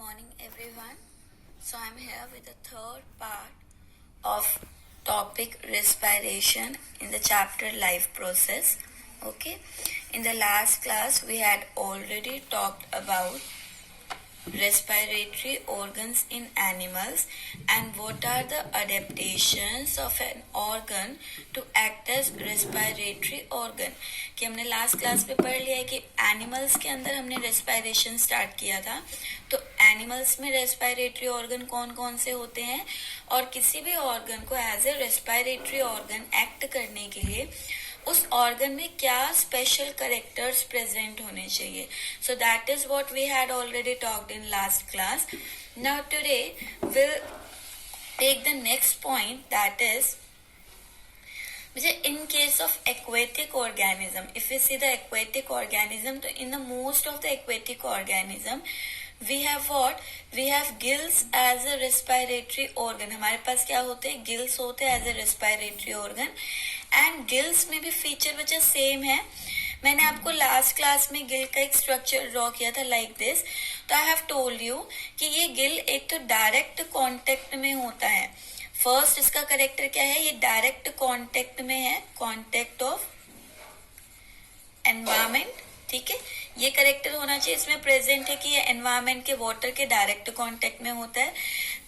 morning, everyone. So, I'm here with the third part of topic respiration in the chapter life process. Okay, in the last class, we had already talked about respiratory organs in animals and what are the adaptations of an organ to act as respiratory organ. कि हमने last class में पढ़ लिया है कि animals के अंदर हमने रेस्पिरेशन स्टार्ट किया था. तो एनिमल्स में रेस्पिरेटरी ऑर्गन कौन कौन से होते हैं और किसी भी ऑर्गन को as a respiratory organ act करने के लिए उस ऑर्गन में क्या स्पेशल कैरेक्टर्स प्रेजेंट होने चाहिए. So that is what we had already talked in last class. Now today will take the next point, that is in case of aquatic organism, if we see the aquatic organism, so in the most of the aquatic organism we have what? We have gills as a respiratory organ. हमारे पास क्या होते हैं? Gills होते हैं as a respiratory organ. And gills में भी feature which is same है. मैंने आपको लास्ट क्लास में गिल का एक स्ट्रक्चर ड्रॉ किया था लाइक दिस. तो आई हैव टोल्ड यू कि ये गिल एक तो डायरेक्ट कॉन्टेक्ट में होता है. फर्स्ट इसका करेक्टर क्या है? ये डायरेक्ट कांटेक्ट में है, कांटेक्ट ऑफ एनवायरमेंट. ठीक है, ये करेक्टर होना चाहिए. इसमें प्रेजेंट है कि ये एनवायरमेंट के वाटर के डायरेक्ट कांटेक्ट में होता है.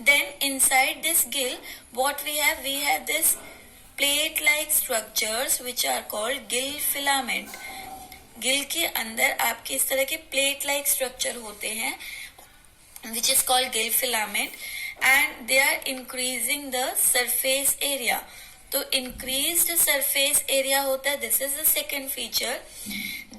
Then inside this gill what we have this plate like structures which are called gill filament. Gill के अंदर आपके इस तरह के प्लेट लाइक स्ट्रक्चर होते हैं विच is called gill filament and they are increasing the surface area. तो increased surface area होता है, this is the second feature.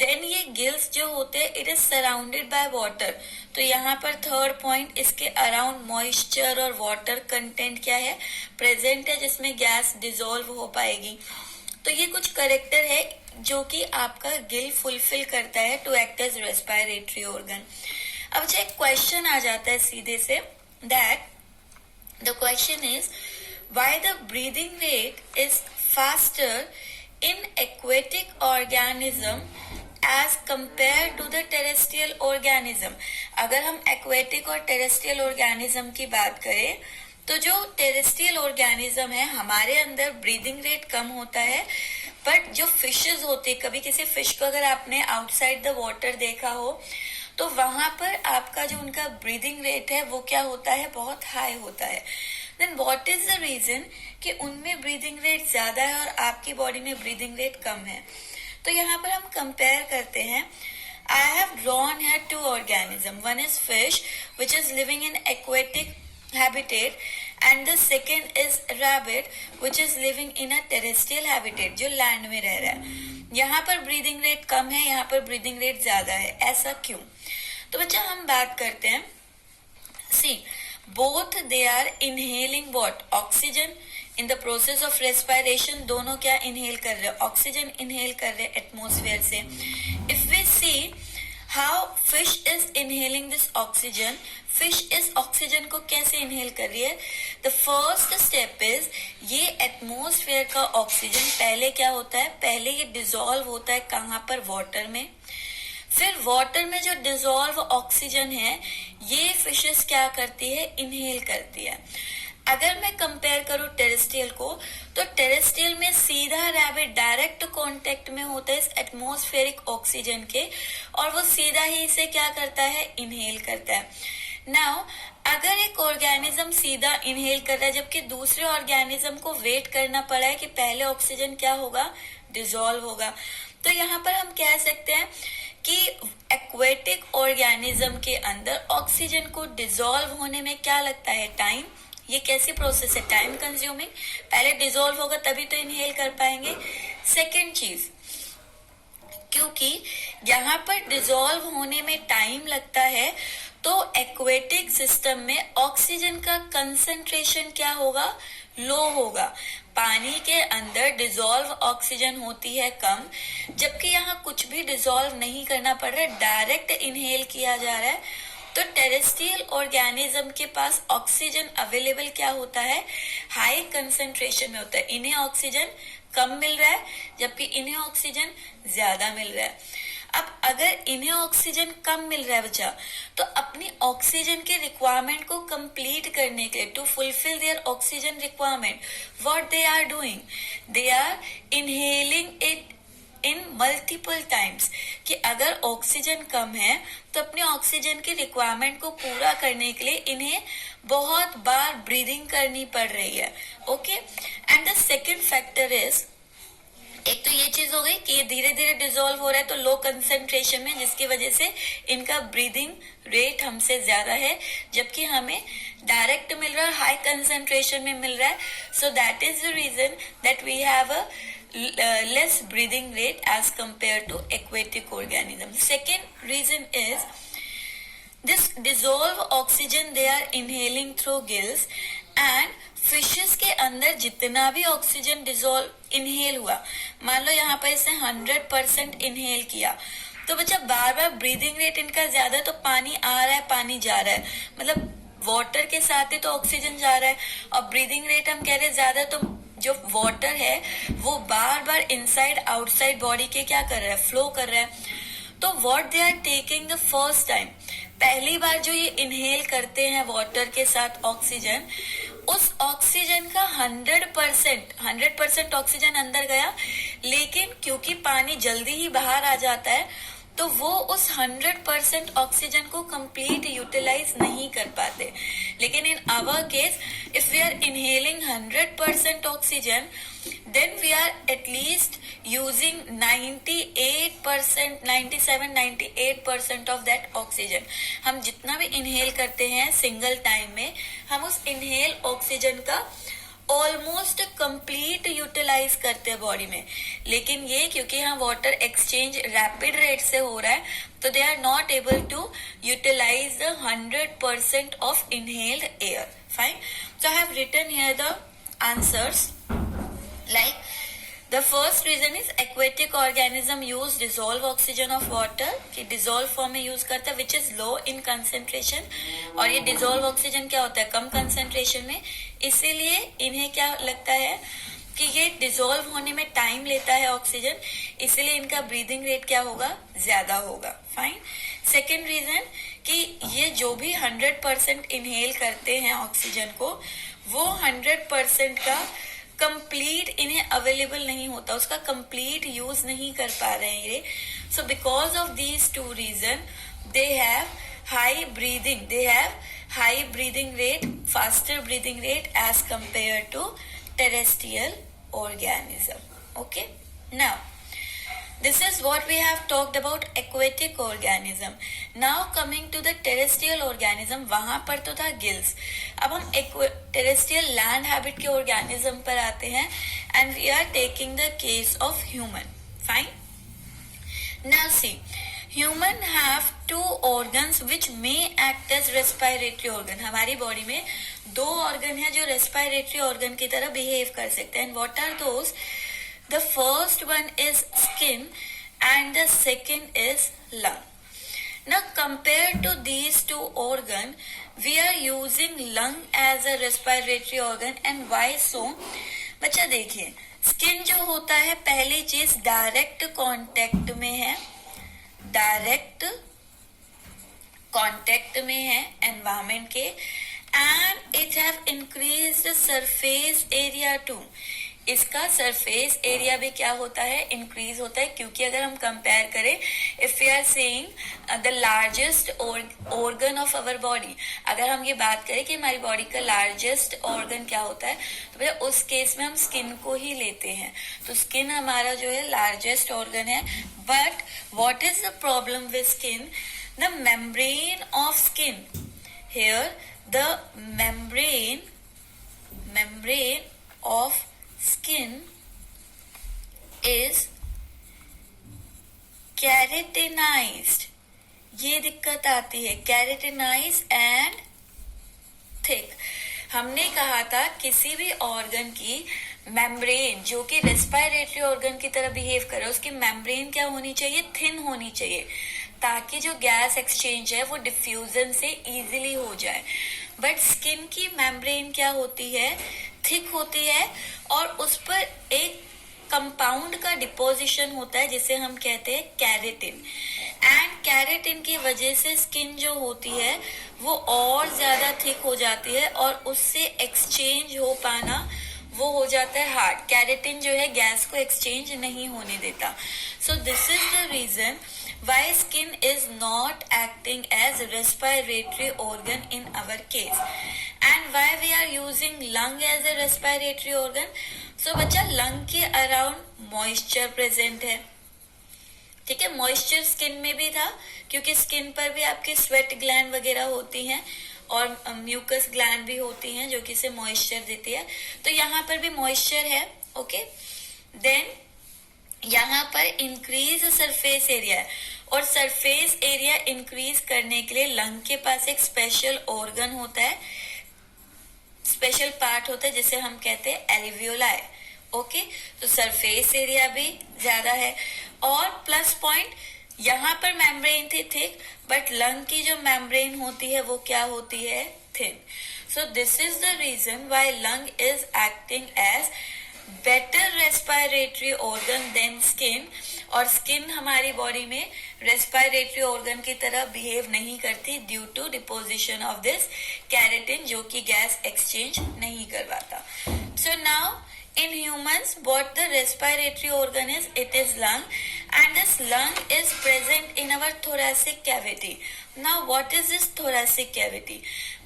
Then ये gills जो होते हैं it is surrounded by water. तो यहाँ पर थर्ड पॉइंट, इसके अराउंड मॉइस्चर और वाटर कंटेंट क्या है? प्रेजेंट है, जिसमें गैस डिसॉल्व हो पाएगी. तो ये कुछ करेक्टर है जो कि आपका गिल फुलफिल करता है to act as respiratory organ. अब जो एक क्वेश्चन आ जाता है सीधे से, that the question is why the breathing rate is faster in aquatic organism as compared to the terrestrial organism. अगर हम aquatic और terrestrial organism की बात करें तो जो terrestrial organism है हमारे अंदर ब्रीदिंग रेट कम होता है. बट जो फिशेज होते, कभी किसी फिश को अगर आपने आउटसाइड द वाटर देखा हो तो वहां पर आपका जो उनका ब्रीदिंग रेट है वो क्या होता है? बहुत हाई होता है. Then what is the reason कि उनमें ब्रीदिंग रेट ज्यादा है और आपकी बॉडी में ब्रीदिंग रेट कम है? तो यहाँ पर हम कंपेयर करते हैं. I have drawn here two organism. One is fish which is living in aquatic habitat and the second is rabbit which is living in a terrestrial habitat, जो land में रह रहा है. यहाँ पर ब्रीदिंग रेट कम है, यहाँ पर ब्रीदिंग रेट ज्यादा है. ऐसा क्यों? तो बच्चा हम बात करते हैं. See, both they are inhaling what? Oxygen. In the process of respiration दोनों क्या इनहेल कर रहे हैं? ऑक्सीजन इनहेल कर रहे हैं एटमोस्फेयर से. If we see how fish is inhaling this oxygen, fish इस ऑक्सीजन को कैसे इनहेल कर रही है? द फर्स्ट स्टेप इज, ये एटमोस्फेयर का ऑक्सीजन पहले क्या होता है? पहले ये डिसॉल्व होता है कहाँ पर? वाटर में. फिर वाटर में जो डिसॉल्व ऑक्सीजन है ये फिशेस क्या करती है? इनहेल करती है. अगर मैं कंपेयर करूं टेरेस्ट्रियल को, तो टेरेस्ट्रियल में सीधा रैबिट डायरेक्ट कांटेक्ट में होता है इस एटमॉस्फेरिक ऑक्सीजन के और वो सीधा ही इसे क्या करता है? इनहेल करता है. नाउ अगर एक ऑर्गेनिज्म सीधा इनहेल कर रहा है जबकि दूसरे ऑर्गेनिज्म को वेट करना पड़ा है कि पहले ऑक्सीजन क्या होगा? डिसॉल्व होगा. तो यहाँ पर हम कह सकते हैं कि एक्वेटिक ऑर्गेनिज्म के अंदर ऑक्सीजन को डिसॉल्व होने में क्या लगता है? टाइम. ये कैसी प्रोसेस है? Time consuming. पहले डिसॉल्व होगा तभी तो इनहेल कर पाएंगे. सेकेंड चीज, क्योंकि यहाँ पर डिसॉल्व होने में टाइम लगता है तो एक्वेटिक सिस्टम में ऑक्सीजन का कंसंट्रेशन क्या होगा? लो होगा. पानी के अंदर डिसॉल्व ऑक्सीजन होती है कम, जबकि यहाँ कुछ भी डिसॉल्व नहीं करना पड़ रहा है, डायरेक्ट इनहेल किया जा रहा है. तो टेरेस्ट्रियल ऑर्गेनिज्म के पास ऑक्सीजन अवेलेबल क्या होता है? हाई कंसंट्रेशन में होता है. इन्हें ऑक्सीजन कम मिल रहा है जबकि इन्हें ऑक्सीजन ज्यादा मिल रहा है. अब अगर इन्हें ऑक्सीजन कम मिल रहा है बच्चा, तो अपनी ऑक्सीजन के रिक्वायरमेंट को कंप्लीट करने के लिए, to fulfil their oxygen requirement, what they are doing, they are inhaling it in multiple times. कि अगर ऑक्सीजन कम है तो अपने ऑक्सीजन की रिक्वायरमेंट को पूरा करने के लिए इन्हें बहुत बार ब्रीदिंग करनी पड़ रही है। Okay, and the second factor is, एक तो ये चीज हो गई कि ये धीरे धीरे डिसॉल्व हो रहा है तो लो कंसेंट्रेशन में, जिसकी वजह से इनका ब्रीदिंग रेट हमसे ज्यादा है, जबकि हमें डायरेक्ट मिल रहा है, हाई कंसेंट्रेशन में मिल रहा है। So that is the reason that we have a less breathing rate as compared to aquatic organisms. Second reason is this dissolved oxygen they are inhaling through gills, and fishes के अंदर जितना भी oxygen dissolve inhale हुआ, मान लो यहाँ पर इसने 100% inhale किया, तो बच्चा बार बार ब्रीदिंग रेट इनका ज्यादा, तो पानी आ रहा है पानी जा रहा है, मतलब वाटर के साथ ही तो ऑक्सीजन जा रहा है, और ब्रीदिंग रेट हम कह रहे हैं ज्यादा, तो जो वाटर है वो बार बार इनसाइड आउटसाइड बॉडी के क्या कर रहा है, फ्लो कर रहा है। तो what they are taking the first time, पहली बार जो ये इनहेल करते हैं वाटर के साथ ऑक्सीजन, उस ऑक्सीजन का 100% ऑक्सीजन अंदर गया, लेकिन क्योंकि पानी जल्दी ही बाहर आ जाता है तो वो उस 100% ऑक्सीजन को कंप्लीट यूटिलाइज नहीं कर पाते। लेकिन in our case, if we are inhaling 100% oxygen, then we are at least using 98%, 97-98% of that oxygen। हम जितना भी इनहेल करते हैं सिंगल टाइम में, हम उस इनहेल ऑक्सीजन का ऑलमोस्ट कंप्लीट यूटिलाइज करते हैं बॉडी में। लेकिन ये क्योंकि यहाँ वाटर एक्सचेंज रैपिड रेट से हो रहा है, तो they are not able to utilise the 100% of inhaled air. Fine, so I have written here the answers. Like the first reason is aquatic organism use dissolve oxygen of water, कि dissolve form में use करता है which is low in concentration, और ये dissolve oxygen क्या होता है, कम concentration में, इसीलिए इन्हें क्या लगता है कि ये dissolve होने में टाइम लेता है ऑक्सीजन, इसीलिए इनका ब्रीदिंग रेट क्या होगा, ज्यादा होगा। फाइन, सेकेंड रीजन कि ये जो भी 100% इनहेल करते हैं ऑक्सीजन को, वो 100% का कंप्लीट इन्हें अवेलेबल नहीं होता, उसका कंप्लीट यूज नहीं कर पा रहे हैं ये। So because of these two reason they have high breathing rate, faster breathing rate as compared to terrestrial organism. Okay, now this is what we have talked about aquatic organism. Now coming to the terrestrial organism, वहां पर तो था gills, अब हम terrestrial land habit के organism पर आते हैं, and we are taking the case of human. Fine. Now see, human have two organs which may act as respiratory organ. हमारी बॉडी में दो ऑर्गन है जो रेस्पिरेटरी ऑर्गन की तरह बिहेव कर सकते हैं। And what are those? The first one is skin and the second is lung. Now compared to these two organs, we are using lung as a respiratory organ, and why so? बच्चा देखिए, skin जो होता है पहली चीज direct contact में है, direct contact में है एनवायरमेंट के, and it have increased surface area too, इसका सरफेस एरिया भी क्या होता है, इंक्रीज होता है। क्योंकि अगर हम कंपेयर करें, if we are saying the largest organ of our body, अगर हम ये बात करें कि हमारी बॉडी का लार्जेस्ट ऑर्गन क्या होता है, तो भैया उस केस में हम स्किन को ही लेते हैं। तो स्किन हमारा जो है लार्जेस्ट ऑर्गन है, but what is the problem with skin, the membrane of skin, here the membrane of skin is keratinized, ये दिक्कत आती है, keratinized and thick। हमने कहा था किसी भी ऑर्गन की मेम्ब्रेन जो कि रेस्पिरेटरी ऑर्गन की तरह बिहेव करे, उसकी मेम्ब्रेन क्या होनी चाहिए, थिन होनी चाहिए, ताकि जो गैस एक्सचेंज है वो डिफ्यूजन से इजीली हो जाए। बट स्किन की मेम्ब्रेन क्या होती है, थिक होती है, और उस पर एक कंपाउंड का डिपोजिशन होता है जिसे हम कहते हैं कैरेटिन, एंड कैरेटिन की वजह से स्किन जो होती है वो और ज्यादा थिक हो जाती है और उससे एक्सचेंज हो पाना वो हो जाता है हार्ड। कैरेटिन जो है गैस को एक्सचेंज नहीं होने देता। So this is the reason why skin is not acting as respiratory organ in our case, and why we are using lung as a respiratory organ. So बच्चा lung के around moisture present है, ठीक है। Moisture skin में भी था क्योंकि skin पर भी आपके स्वेट ग्लैंड वगैरह होती हैं और म्यूकस ग्लैंड भी होती हैं जो कि इसे मॉइस्चर देती है, तो यहाँ पर भी मॉइस्चर है, ओके। देन यहाँ पर इंक्रीज सरफेस एरिया है, और सरफेस एरिया इंक्रीज करने के लिए लंग के पास एक स्पेशल ऑर्गन होता है, स्पेशल पार्ट होता है जिसे हम कहते हैं एल्वियोलाई, ओके। तो सरफेस एरिया भी ज्यादा है, और प्लस पॉइंट यहाँ पर मेम्ब्रेन थी थिक, बट लंग की जो मेम्ब्रेन होती है वो क्या होती है, thin. So this is the reason why lung is acting as better respiratory organ than skin, और स्किन हमारी बॉडी में रेस्पिरेटरी ऑर्गन की तरह बिहेव नहीं करती due to deposition of this keratin जो कि गैस एक्सचेंज नहीं करवाता। So now in humans what the respiratory organ is, it is lung, and this lung is present in our thoracic cavity. Now what is this thoracic cavity?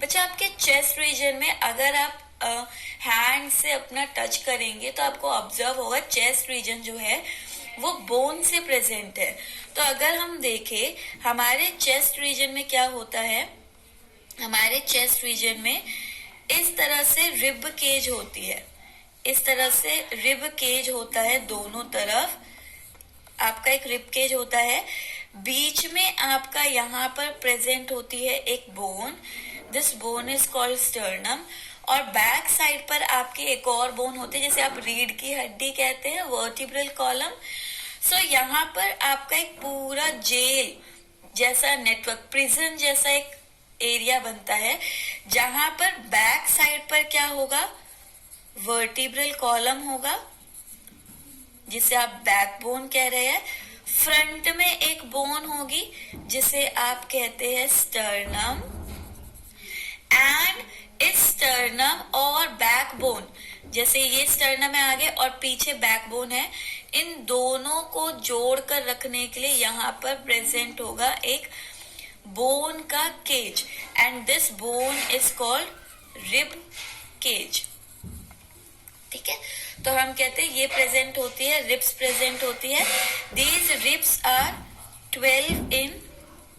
बच्चा आपके chest region में अगर आप hand से अपना touch करेंगे तो आपको ऑब्जर्व होगा चेस्ट रीजन जो है वो बोन से प्रेजेंट है। तो अगर हम देखें हमारे चेस्ट रीजन में क्या होता है, हमारे चेस्ट रीजन में इस तरह से रिब केज होती है, इस तरह से रिब केज होता है, दोनों तरफ आपका एक रिब केज होता है, बीच में आपका यहाँ पर प्रेजेंट होती है एक bone, this bone is called sternum, और बैक साइड पर आपकी एक और बोन होती है जिसे आप रीढ़ की हड्डी कहते हैं, वर्टिब्रल कॉलम। सो यहाँ पर आपका एक पूरा जेल जैसा नेटवर्क, प्रिजन जैसा एक एरिया बनता है, जहां पर बैक साइड पर क्या होगा, वर्टिब्रल कॉलम होगा जिसे आप बैकबोन कह रहे हैं, फ्रंट में एक बोन होगी जिसे आप कहते हैं स्टर्नम, एंड इस स्टर्नम और बैकबोन, जैसे ये स्टर्नम है आगे और पीछे बैकबोन है, इन दोनों को जोड़कर रखने के लिए यहाँ पर प्रेजेंट होगा एक बोन का cage, and this bone is called rib cage, ठीक है। तो हम कहते हैं ये प्रेजेंट होती है, रिब्स प्रेजेंट होती है, these ribs are 12 in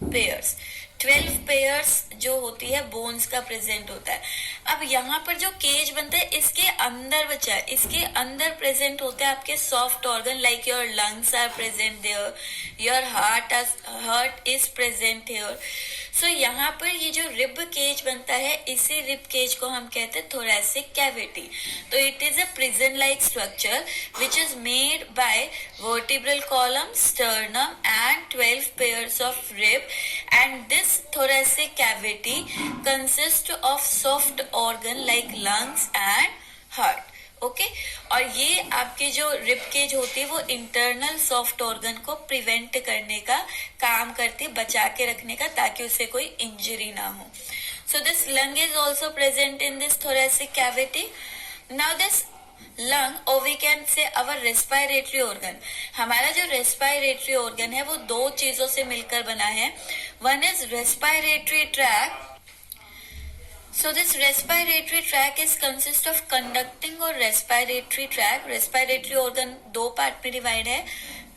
pairs, 12 pairs जो होती है बोन्स का प्रेजेंट होता है। अब यहाँ पर जो केज बनता है इसके अंदर बचा है, इसके अंदर प्रेजेंट होते हैं आपके soft organ like your lungs are present there, your heart is present here. So यहाँ पर ये जो रिब केज बनता है इसी रिब केज को हम कहते हैं थोरैसिक कैविटी। तो it is a prison like structure which is made by vertebral column, sternum and 12 pairs of rib, and this thoracic cavity consists of soft organ like lungs and heart, okay. और ये आपके जो rib cage होती है वो internal soft organ को prevent करने का काम करती है, बचा के रखने का, ताकि उसे कोई इंजरी ना हो। So this lung is also present in this thoracic cavity. Now this लंग, और we can say our respiratory organ, हमारा जो रेस्पिरेटरी ऑर्गन है वो दो चीजों से मिलकर बना है, one is respiratory tract. So this respiratory tract is consist of conducting और रेस्पिरेटरी ट्रैक। रेस्पिरेटरी ऑर्गन दो पार्ट में डिवाइड है,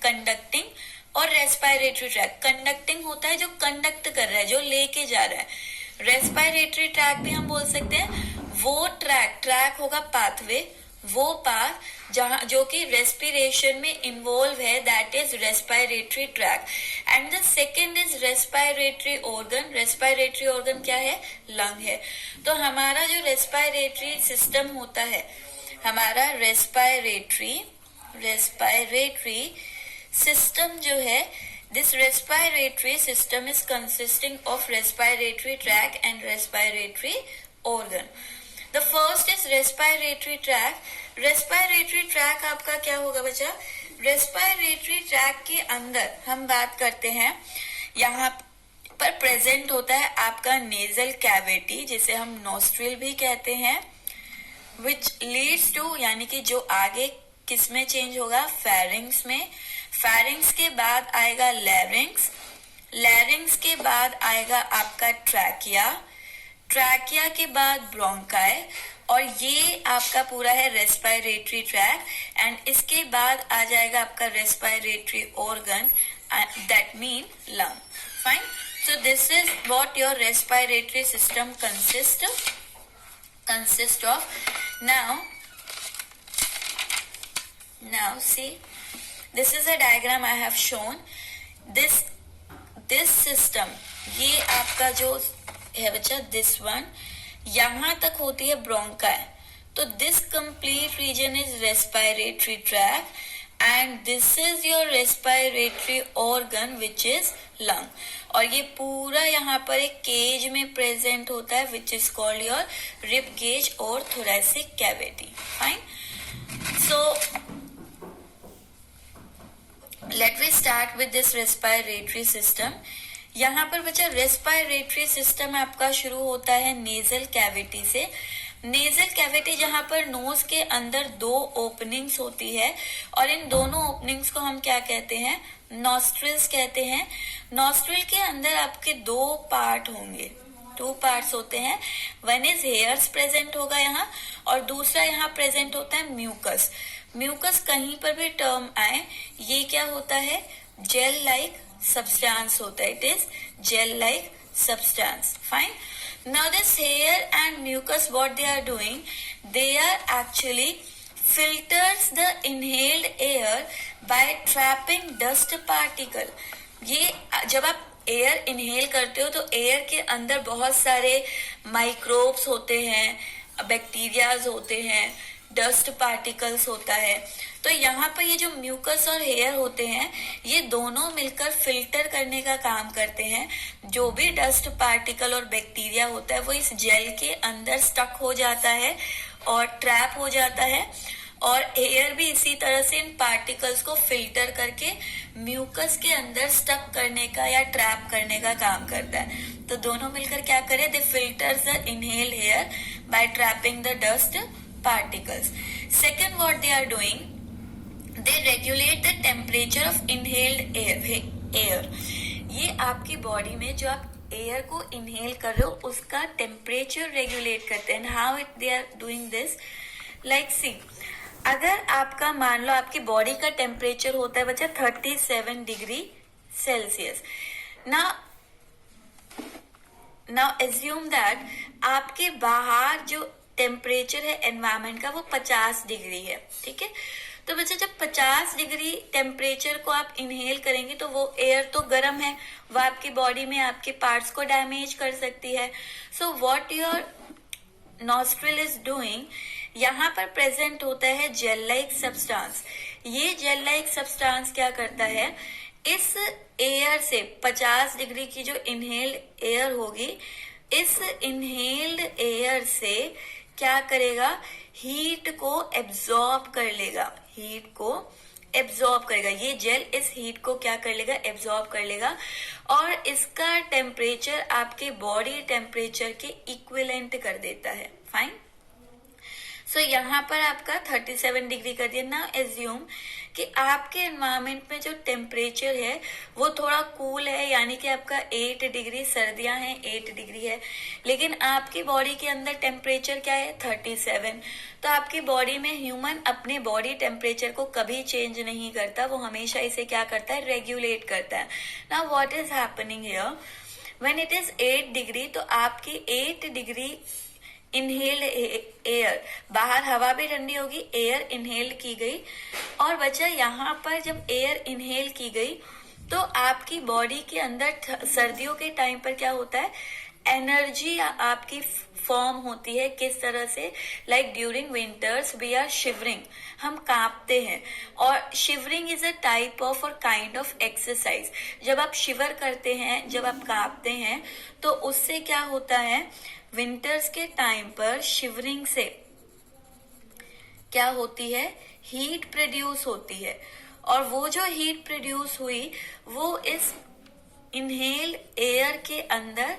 कंडक्टिंग और रेस्पिरेटरी ट्रैक। कंडक्टिंग होता है जो कंडक्ट कर रहा है, जो लेके जा रहा है। रेस्पिरेटरी ट्रैक भी हम बोल सकते हैं, वो ट्रैक होगा पाथवे, वो पाथ जहां जो कि रेस्पिरेशन में इन्वॉल्व है, that is respiratory tract. And the second is respiratory organ. Respiratory organ क्या है, लंग है। तो हमारा जो रेस्पिरेटरी सिस्टम होता है, हमारा रेस्पिरेटरी सिस्टम जो है, this respiratory system is consisting of respiratory tract and respiratory organ. The first is respiratory tract. Respiratory tract आपका क्या होगा बच्चा? रेस्पिरेटरी ट्रैक के अंदर हम बात करते हैं, यहाँ पर प्रेजेंट होता है आपका नेजल कैविटी, जिसे हम नोस्ट्रिल भी कहते हैं, विच लीड्स टू, यानी कि जो आगे किस में चेंज होगा? फेरिंग्स में. फेरिंग्स के बाद आएगा लैरिंग्स. लैरिंग्स के बाद आएगा आपका ट्रैकिया. ट्रैकिया के बाद ब्रोंकाई. और ये आपका पूरा है रेस्पिरेटरी ट्रैक. एंड इसके बाद आ जाएगा आपका respiratory organ, that mean lung. Fine. So this is what your respiratory system consist of. Now see, this is a diagram I have shown. This system, ये आपका जो है बच्चा, this one, यहाँ तक होती है ब्रोंकाई. तो this complete region is respiratory tract and this is your respiratory organ which is lung. और ये पूरा यहाँ पर एक केज में प्रेजेंट होता है which is called your rib cage और thoracic cavity. Fine. So let me start with this respiratory system. यहाँ पर बच्चा रेस्पिरेटरी सिस्टम आपका शुरू होता है नेजल कैविटी से. नेजल कैविटी जहां पर नोज के अंदर 2 ओपनिंग्स होती है और इन दोनों ओपनिंग्स को हम क्या कहते हैं? नॉस्ट्रिल्स कहते हैं. नॉस्ट्रिल के अंदर आपके 2 पार्ट होंगे, 2 पार्ट्स होते हैं. वन इज हेयर्स प्रेजेंट होगा यहाँ, और दूसरा यहाँ प्रेजेंट होता है म्यूकस. म्यूकस कहीं पर भी टर्म आए, ये क्या होता है? जेल लाइक सब्सटेंस होता है. It is gel like substance. Fine. Now this hair and mucus, what they are doing, they are actually filters the inhaled air by trapping dust particle. ये जब आप एयर इनहेल करते हो तो air के अंदर बहुत सारे माइक्रोब्स होते हैं, बैक्टीरियाज होते हैं, डस्ट पार्टिकल्स होता है. तो यहाँ पर ये जो म्यूकस और हेयर होते हैं, ये दोनों मिलकर फिल्टर करने का काम करते हैं. जो भी डस्ट पार्टिकल और बैक्टीरिया होता है वो इस जेल के अंदर स्टक हो जाता है और ट्रैप हो जाता है. और एयर भी इसी तरह से इन पार्टिकल्स को फिल्टर करके म्यूकस के अंदर स्टक करने का या ट्रैप करने का काम करता है. तो दोनों मिलकर क्या करें? They filters the inhale air by trapping the dust particles. Second, what they are doing, they regulate the temperature of inhaled air. ये आपकी बॉडी में जो आप एयर को इनहेल कर रहे हो उसका टेम्परेचर रेगुलेट करते हैं. How it they are doing this? Like see, अगर आपका मान लो आपकी बॉडी का टेम्परेचर होता है बच्चा 37 degree Celsius. Now assume that आपके बाहर जो टेम्परेचर है एनवायरमेंट का वो 50 डिग्री है. ठीक है. तो बच्चा जब 50 डिग्री टेम्परेचर को आप इनहेल करेंगे तो वो एयर तो गर्म है, वो आपकी बॉडी में आपके पार्ट्स को डैमेज कर सकती है. So what your nostril is doing, यहाँ पर प्रेजेंट होता है जेल लाइक सब्सटेंस. ये जेल लाइक सब्सटेंस क्या करता है? इस एयर से 50 डिग्री की जो इनहेल्ड एयर होगी, इस इनहेल्ड एयर से क्या करेगा? हीट को एब्जॉर्ब कर लेगा. हीट को एब्जॉर्ब करेगा. ये जेल इस हीट को क्या कर लेगा? एब्जॉर्ब कर लेगा. और इसका टेम्परेचर आपके बॉडी टेम्परेचर के इक्विवेलेंट कर देता है. फाइन. सो यहाँ पर आपका 37 डिग्री कर दिया. ना एज्यूम कि आपके एनवायरमेंट में जो टेम्परेचर है वो थोड़ा कूल है, यानी कि आपका 8 डिग्री, सर्दियां हैं 8 डिग्री है, लेकिन आपकी बॉडी के अंदर टेम्परेचर क्या है? 37. तो आपकी बॉडी में ह्यूमन अपने बॉडी टेम्परेचर को कभी चेंज नहीं करता, वो हमेशा इसे क्या करता है? रेगुलेट करता है. Now what is happening here? When it is 8 degree, तो आपकी 8 डिग्री इनहेल्ड एयर, बाहर हवा भी ठंडी होगी, एयर इनहेल की गई. और बच्चा यहाँ पर जब एयर इनहेल की गई तो आपकी बॉडी के अंदर सर्दियों के टाइम पर क्या होता है? एनर्जी आपकी फॉर्म होती है किस तरह से, like during winters we are shivering, हम कांपते हैं। और shivering is a type of और काइंड ऑफ एक्सरसाइज। जब आप शिवर करते हैं, जब आप कांपते हैं, तो उससे क्या होता है, विंटर्स के टाइम पर शिवरिंग से क्या होती है, हीट प्रोड्यूस होती है। और वो जो हीट प्रोड्यूस हुई वो इस इनहेल एयर के अंदर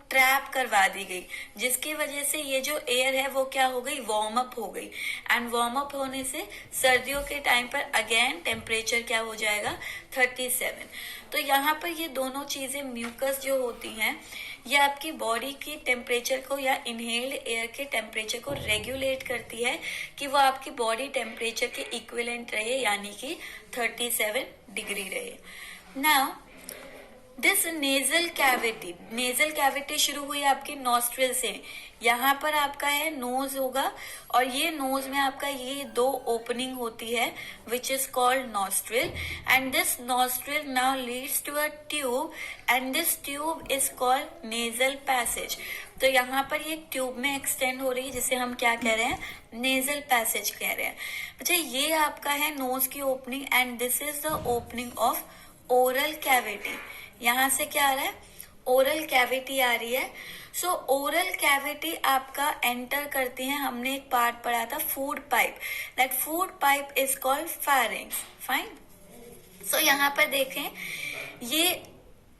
ट्रैप करवा दी गई, जिसकी वजह से ये जो एयर है वो क्या हो गई, वार्म अप हो गई। एंड वार्म अप होने से सर्दियों के टाइम पर अगेन टेम्परेचर क्या हो जाएगा, 37। तो यहाँ पर ये दोनों चीजें, म्यूकस जो होती हैं, ये आपकी बॉडी की टेम्परेचर को या इनहेल्ड एयर के टेम्परेचर को रेगुलेट करती है कि वो आपकी बॉडी टेम्परेचर के इक्विवेलेंट रहे, यानी कि 37 डिग्री रहे। Now this nasal cavity, nasal cavity शुरू हुई आपकी नॉस्ट्रिल से। यहाँ पर आपका है नोज होगा, और ये नोज में आपका ये 2 ओपनिंग होती है which is called nostril. And this nostril now leads to a tube, and this tube is called nasal passage. तो यहाँ पर ये ट्यूब में एक्सटेंड हो रही है, जिसे हम क्या कह रहे हैं, नेजल पैसेज कह रहे हैं। अच्छा, ये आपका है नोज की opening, and this is the opening of oral cavity. यहां से क्या आ रहा है, ओरल कैविटी आ रही है। सो ओरल कैविटी आपका एंटर करती है, हमने एक पार्ट पढ़ा था, food pipe. That food pipe is called pharynx. Fine. So यहाँ पर देखें, ये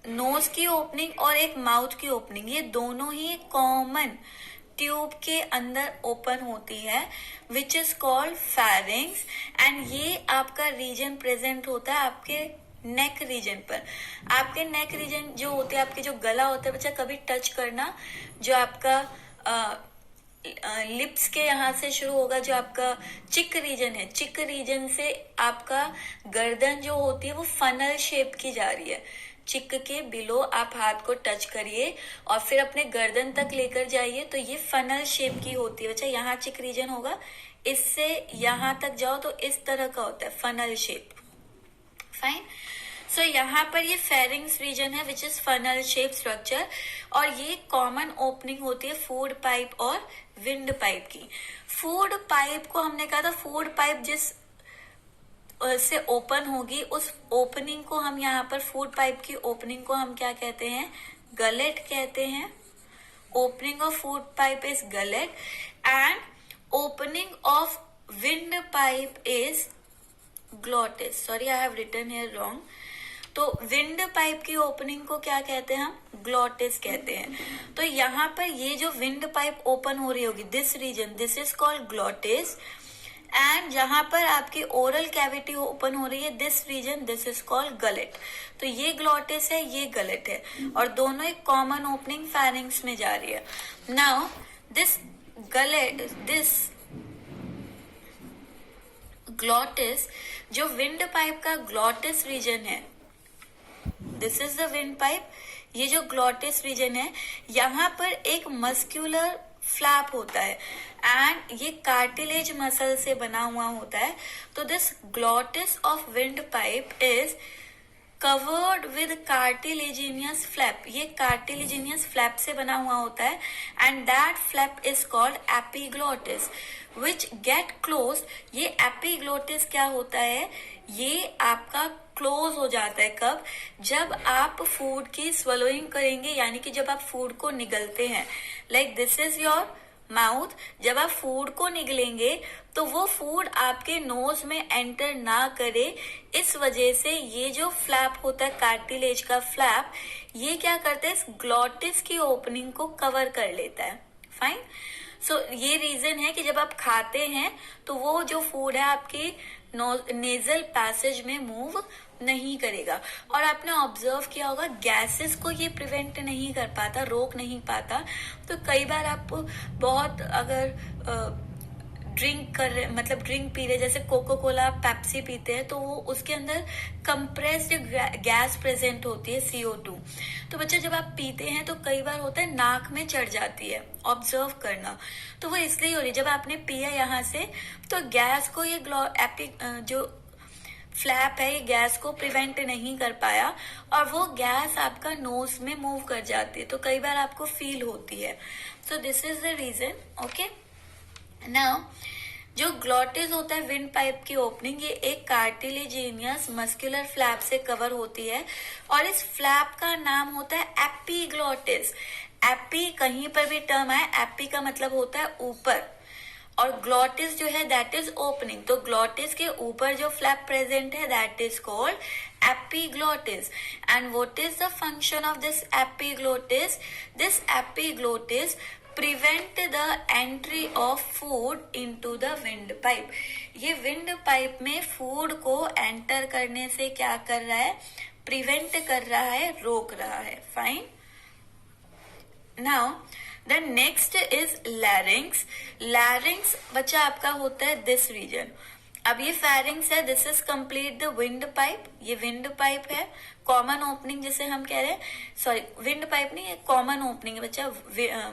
नोज की ओपनिंग और एक माउथ की ओपनिंग, ये दोनों ही कॉमन ट्यूब के अंदर ओपन होती है, which is called pharynx. And ये आपका रीजन प्रेजेंट होता है आपके नेक रीजन पर। आपके नेक रीजन जो होते हैं, आपके जो गला होता है, बच्चा कभी टच करना, जो आपका लिप्स के यहाँ से शुरू होगा, जो आपका चिक रीजन है, चिक रीजन से आपका गर्दन जो होती है वो फनल शेप की जा रही है। चिक के बिलो आप हाथ को टच करिए और फिर अपने गर्दन तक लेकर जाइए, तो ये फनल शेप की होती है। बच्चा यहाँ चिक रीजन होगा, इससे यहाँ तक जाओ तो इस तरह का होता है, फनल शेप। फाइन। सो यहाँ पर ये फेरिंग्स रीजन है which is funnel shape structure, और ये कॉमन ओपनिंग होती है फूड पाइप और विंड पाइप की। फूड पाइप को हमने कहा था, फूड पाइप जिस से ओपन होगी, उस ओपनिंग को हम यहाँ पर, फूड पाइप की ओपनिंग को हम क्या कहते हैं, गलेट कहते हैं। Opening of food pipe is gullet, and opening of wind pipe is glottis. Sorry, I have written here wrong. तो विंड पाइप की ओपनिंग को क्या कहते हैं हम, ग्लॉटिस कहते हैं। तो यहाँ पर ये जो विंड पाइप ओपन हो रही होगी, this region, this is called glottis. And जहां पर आपकी ओरल कैविटी ओपन हो रही है, this region, this is called gullet. तो ये ग्लॉटिस है, ये गलेट है, और दोनों एक कॉमन ओपनिंग फेरिंग्स में जा रही है। Now this gullet, this glottis, जो विंड पाइप का ग्लॉटिस रीजन है, this is the wind pipe, ये जो ग्लॉटिस रीजन है, यहाँ पर एक मस्क्यूलर फ्लैप होता है, एंड ये कार्टिलेज मसल से बना हुआ होता है। तो this glottis of wind pipe is covered with cartilaginous flap. ये कार्टिलेजिनियस फ्लैप से बना हुआ होता है, and that flap is called epiglottis which get close. ये एपिग्लॉटिस क्या होता है, ये आपका क्लोज हो जाता है कब, जब आप फूड की स्वलोइंग करेंगे, यानी कि जब आप फूड को निगलते हैं, like this is your mouth. जब आप फूड को निगलेंगे तो वो फूड आपके नोज में एंटर ना करे, इस वजह से ये जो फ्लैप होता है, कार्टिलेज का फ्लैप, ये क्या करता है, इस ग्लॉटिस की ओपनिंग को कवर कर लेता है। फाइन। सो ये रीजन है कि जब आप खाते हैं तो वो जो फूड है आपकी नेजल पैसेज में मूव नहीं करेगा। और आपने ऑब्जर्व किया होगा, गैसेस को ये प्रिवेंट नहीं कर पाता, रोक नहीं पाता। तो कई बार आप बहुत अगर ड्रिंक कर रहे, मतलब ड्रिंक पी रहे, जैसे कोको कोला, पेप्सी पीते हैं, तो वो उसके अंदर कंप्रेस्ड गैस प्रेजेंट होती है, CO2। तो बच्चा जब आप पीते हैं तो कई बार होता है नाक में चढ़ जाती है, ऑब्जर्व करना। तो वो इसलिए हो रही है, जब आपने पिया यहाँ से तो गैस को ये जो फ्लैप है ये गैस को प्रिवेंट नहीं कर पाया और वो गैस आपका नोज में मूव कर जाती है, तो कई बार आपको फील होती है. So this is the reason. Okay, now जो ग्लॉटिस होता है विंड पाइप की ओपनिंग, ये एक कार्टिलेजिनियस मस्कुलर फ्लैप से कवर होती है और इस फ्लैप का नाम होता है एपीग्लॉटिस. एपी कहीं पर भी टर्म आए, एपी का मतलब होता है ऊपर और ग्लॉटिस जो है दैट इज ओपनिंग. तो ग्लॉटिस के ऊपर जो फ्लैप प्रेजेंट है that is called epiglottis. And what is the function of this epiglottis? This epiglottis prevent the entry of food into the wind pipe. ये विंड पाइप में food को enter करने से क्या कर रहा है? प्रिवेंट कर रहा है, रोक रहा है. Fine. Now the next is लैरिंग्स. लैरिंग्स बच्चा आपका होता है दिस रीजन. अब ये फेरिंग्स है, this is complete the wind pipe. ये विंड पाइप है, कॉमन ओपनिंग जिसे हम कह रहे हैं, सॉरी विंड पाइप नहीं, ये कॉमन ओपनिंग है बच्चा.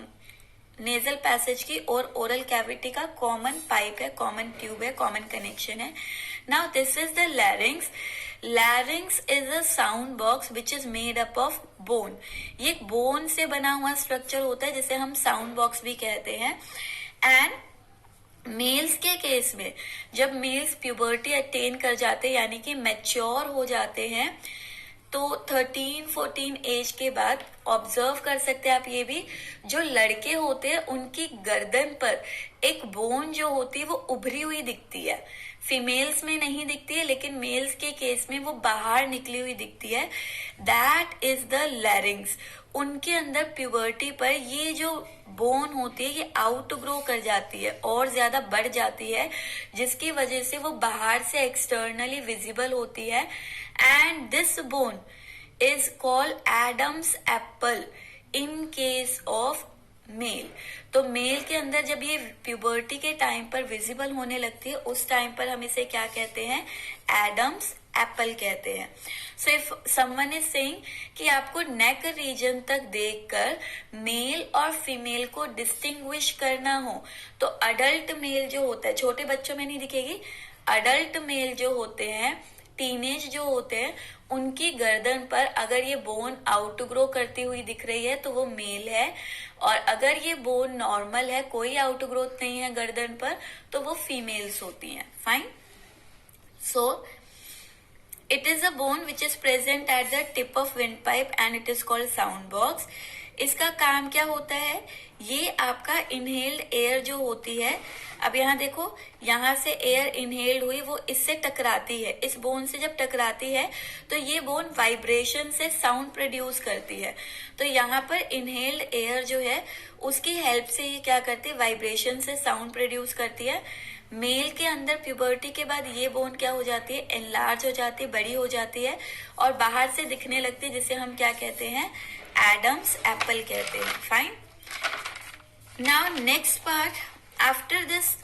नेजल पैसेज की और ओरल कैविटी का कॉमन पाइप है, कॉमन ट्यूब है, कॉमन कनेक्शन है. Now this is the larynx. लैरिंग्स is a sound box which is made up of bone. ये एक बोन से बना हुआ स्ट्रक्चर होता है जिसे हम साउंड बॉक्स भी कहते हैं. एंड मेल्स के केस में जब मेल्स प्यूबर्टी अटेन कर जाते हैं यानी कि मैच्योर हो जाते हैं, तो 13-14 एज के बाद ऑब्जर्व कर सकते हैं आप ये भी, जो लड़के होते हैं उनकी गर्दन पर एक बोन जो होती है वो उभरी हुई दिखती है. फीमेल्स में नहीं दिखती है लेकिन मेल्स के केस में वो बाहर निकली हुई दिखती है. That is the larynx. उनके अंदर प्यूबर्टी पर ये जो बोन होती है ये आउट ग्रो कर जाती है और ज्यादा बढ़ जाती है, जिसकी वजह से वो बाहर से एक्सटर्नली विजिबल होती है. And this bone is called Adam's apple in case of male. तो मेल के अंदर जब ये प्यूबर्टी के टाइम पर विजिबल होने लगती है उस टाइम पर हम इसे क्या कहते हैं? एडम्स एप्पल कहते हैं. So if someone is saying कि आपको नेक रीजन तक देखकर मेल और फीमेल को डिस्टिंग्विश करना हो, तो अडल्ट मेल जो होता है, छोटे बच्चों में नहीं दिखेगी, अडल्ट मेल जो होते हैं, टीनेज जो होते हैं, उनकी गर्दन पर अगर ये बोन आउटग्रो करती हुई दिख रही है तो वो मेल है, और अगर ये बोन नॉर्मल है, कोई आउटग्रोथ नहीं है गर्दन पर, तो वो फीमेल्स होती हैं. Fine. So it is a bone which is present at the tip of windpipe and it is called sound box. इसका काम क्या होता है? ये आपका इनहेल्ड एयर जो होती है, अब यहाँ देखो, यहाँ से एयर इनहेल्ड हुई, वो इससे टकराती है, इस बोन से जब टकराती है तो ये बोन वाइब्रेशन से साउंड प्रोड्यूस करती है. तो यहाँ पर इनहेल्ड एयर जो है उसकी हेल्प से ये क्या करती है? वाइब्रेशन से साउंड प्रोड्यूस करती है. मेल के अंदर प्यूबर्टी के बाद ये बोन क्या हो जाती है? एनलार्ज हो जाती है, बड़ी हो जाती है और बाहर से दिखने लगती है, जिसे हम क्या कहते हैं? एडम्स एप्पल कहते हैं. Fine. Now next part after this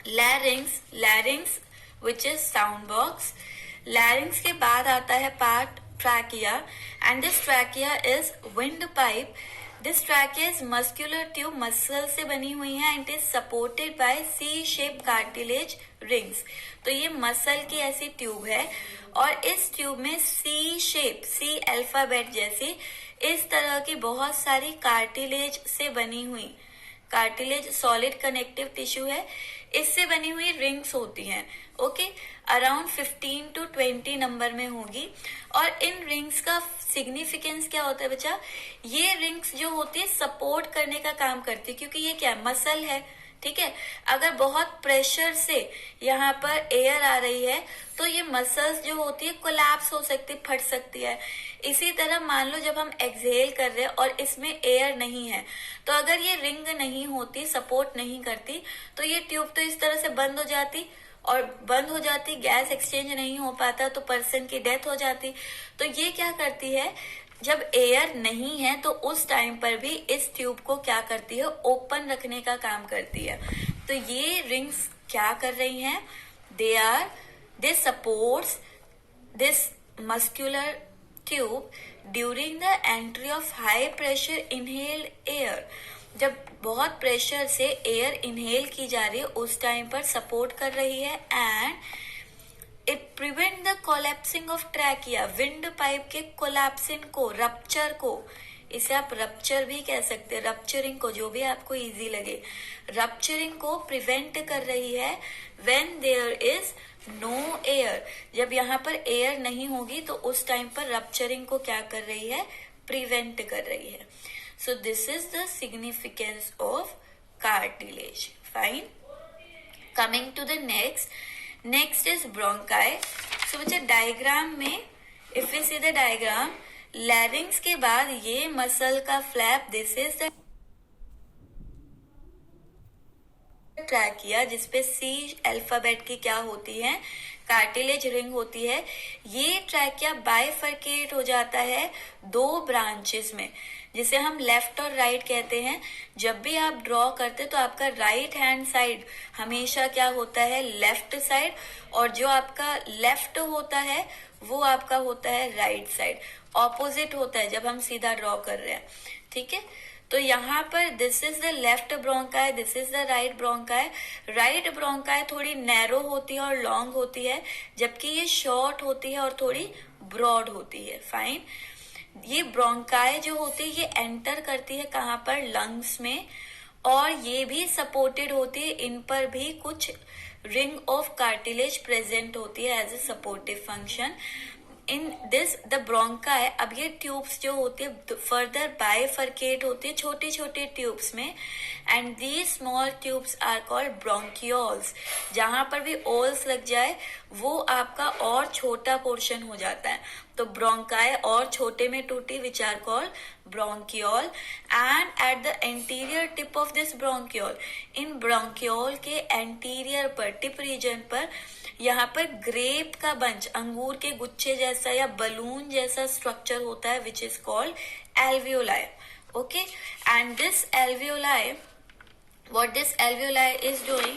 larynx which is sound box. Larynx के बाद आता है part trachea and this trachea is wind pipe. This trachea is muscular tube, muscle से बनी हुई है and is supported by C shape cartilage rings. तो ये मसल की ऐसी ट्यूब है और इस ट्यूब में सी शेप, सी अल्फाबेट जैसी इस तरह की बहुत सारी कार्टिलेज से बनी हुई, कार्टिलेज सॉलिड कनेक्टिव टिश्यू है, इससे बनी हुई रिंग्स होती हैं. ओके, अराउंड 15 to 20 नंबर में होगी. और इन रिंग्स का सिग्निफिकेंस क्या होता है बच्चा? ये रिंग्स जो होती है सपोर्ट करने का काम करती है, क्योंकि ये क्या मसल है. ठीक है, अगर बहुत प्रेशर से यहाँ पर एयर आ रही है तो ये मसल्स जो होती है कोलैप्स हो सकती है, फट सकती है. इसी तरह मान लो जब हम एक्सहेल कर रहे हैं और इसमें एयर नहीं है, तो अगर ये रिंग नहीं होती, सपोर्ट नहीं करती, तो ये ट्यूब तो इस तरह से बंद हो जाती, और बंद हो जाती, गैस एक्सचेंज नहीं हो पाता, तो पर्सन की डेथ हो जाती. तो ये क्या करती है? जब एयर नहीं है तो उस टाइम पर भी इस ट्यूब को क्या करती है? ओपन रखने का काम करती है. तो ये रिंग्स क्या कर रही हैं? They supports this muscular tube during the entry of high pressure inhaled air. जब बहुत प्रेशर से एयर इनहेल की जा रही है उस टाइम पर सपोर्ट कर रही है. And it prevent the collapsing of trachea, wind pipe के कोलैप्सिंग को, रप्चर को, इसे आप रप्चर भी कह सकते हैं, रप्चरिंग को, जो भी आपको इजी लगे, रप्चरिंग को प्रिवेंट कर रही है when there is no air, जब यहाँ पर एयर नहीं होगी तो उस टाइम पर रप्चरिंग को क्या कर रही है, प्रिवेंट कर रही है. So this is the significance of cartilage. Fine. Coming to the next is bronchi. So बच्चा डायग्राम में if we see the diagram, larynx के बाद ये मसल का flap, this is the trachea, जिसपे सी अल्फाबेट की क्या होती है, कार्टिलेज रिंग होती है. ये ट्रैकिया बाइफरकेट हो जाता है दो ब्रांचेस में, जिसे हम लेफ्ट और राइट कहते हैं. जब भी आप ड्रॉ करते तो आपका राइट हैंड साइड हमेशा क्या होता है, लेफ्ट साइड, और जो आपका लेफ्ट होता है वो आपका होता है राइट साइड. ऑपोजिट होता है जब हम सीधा ड्रॉ कर रहे हैं. ठीक है. तो यहाँ पर this is the left bronchi, this is the right bronchi. Right bronchi थोड़ी नैरो होती है और लॉन्ग होती है, जबकि ये शॉर्ट होती है और थोड़ी ब्रॉड होती है. फाइन. ये ब्रोंकाई जो होती है ये एंटर करती है कहाँ पर, लंग्स में, और ये भी सपोर्टेड होती है, इन पर भी कुछ रिंग ऑफ कार्टिलेज प्रेजेंट होती है as a supportive function. In this the bronchi, अब ये ट्यूब्स जो होती है फर्दर बाइफरकेट होती है छोटी छोटी ट्यूब्स में, and these small tubes are called bronchioles. जहां पर भी ओल्स लग जाए वो आपका और छोटा पोर्शन हो जाता है. तो ब्रोंकाई और छोटे में टूटी, which are called bronchiole. And at the anterior tip of this bronchiole, in bronchiole के एंटीरियर पर, टिप रीजन पर, यहाँ पर ग्रेप का बंच, अंगूर के गुच्छे जैसा या बलून जैसा स्ट्रक्चर होता है, which is called alveoli. Okay. And this alveoli, what this alveoli is doing,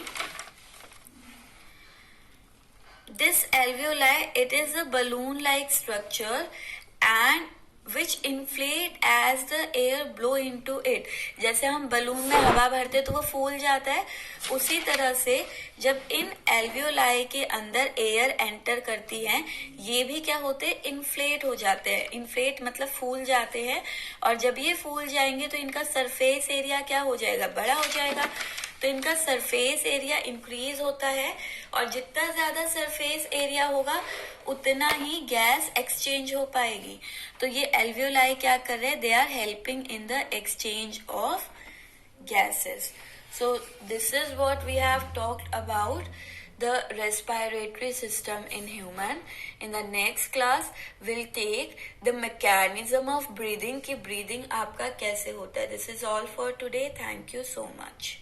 this alveoli, it is a balloon like structure and which inflate as the air blow into it. जैसे हम balloon में हवा भरते तो वो फूल जाता है, उसी तरह से जब इन एल्वियोलाई के अंदर एयर एंटर करती है, ये भी क्या होते हैं, इन्फ्लेट हो जाते हैं. इन्फ्लेट मतलब फूल जाते हैं, और जब ये फूल जाएंगे तो इनका सरफेस एरिया क्या हो जाएगा, बड़ा हो जाएगा. तो इनका सरफेस एरिया इंक्रीज होता है, और जितना ज्यादा सरफेस एरिया होगा उतना ही गैस एक्सचेंज हो पाएगी. तो ये एल्वियोलाई क्या कर रहे हैं, they are helping in the exchange of gases. So this is what we have talked about the respiratory system in human. In the next class we'll take the mechanism of breathing, कि breathing आपका कैसे होता है. This is all for today. Thank you so much.